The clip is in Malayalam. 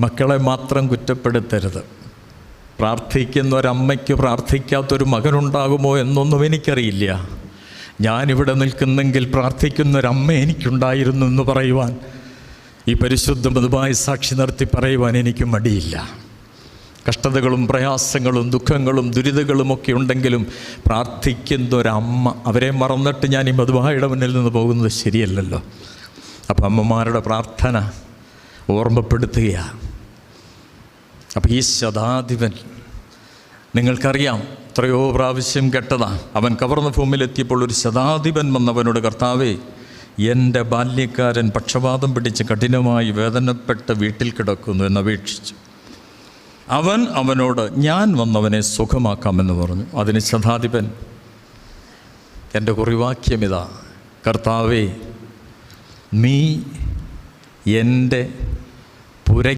മക്കളെ മാത്രം കുറ്റപ്പെടുത്തരുത്. പ്രാർത്ഥിക്കുന്ന ഒരമ്മയ്ക്ക് പ്രാർത്ഥിക്കാത്തൊരു മകനുണ്ടാകുമോ എന്നൊന്നും എനിക്കറിയില്ല. ഞാനിവിടെ നിൽക്കുന്നെങ്കിൽ പ്രാർത്ഥിക്കുന്നൊരമ്മ എനിക്കുണ്ടായിരുന്നു എന്ന് പറയുവാൻ, ഈ പരിശുദ്ധ മൃദുവായി സാക്ഷി നിർത്തി പറയുവാൻ എനിക്ക് മടിയില്ല. കഷ്ടതകളും പ്രയാസങ്ങളും ദുഃഖങ്ങളും ദുരിതങ്ങളുമൊക്കെ ഉണ്ടെങ്കിലും പ്രാർത്ഥിക്കുന്നൊരമ്മ, അവരെ മറന്നിട്ട് ഞാൻ ഈ മധുവായുടെ മുന്നിൽ നിന്ന് പോകുന്നത് ശരിയല്ലല്ലോ. അപ്പം അമ്മമാരുടെ പ്രാർത്ഥന ഓർമ്മപ്പെടുത്തുകയാണ്. അപ്പോൾ ഈ ശതാധിപൻ, നിങ്ങൾക്കറിയാം, എത്രയോ പ്രാവശ്യം കേട്ടതാണ്. അവൻ കവർന്നഭൂമിയിലെത്തിയപ്പോൾ ഒരു ശതാധിപൻ വന്നവനോട്, കർത്താവേ, എൻ്റെ ബാല്യക്കാരൻ പക്ഷപാതം പിടിച്ച് കഠിനമായി വേദനപ്പെട്ട് വീട്ടിൽ കിടക്കുന്നു എന്നപേക്ഷിച്ചു. അവൻ അവനോട്, ഞാൻ വന്നവനെ സുഖമാക്കാമെന്ന് പറഞ്ഞു. അതിന് ശതാധിപൻ, എൻ്റെ കുറിവാക്യം ഇതാ, കർത്താവേ, നീ എൻ്റെ പുര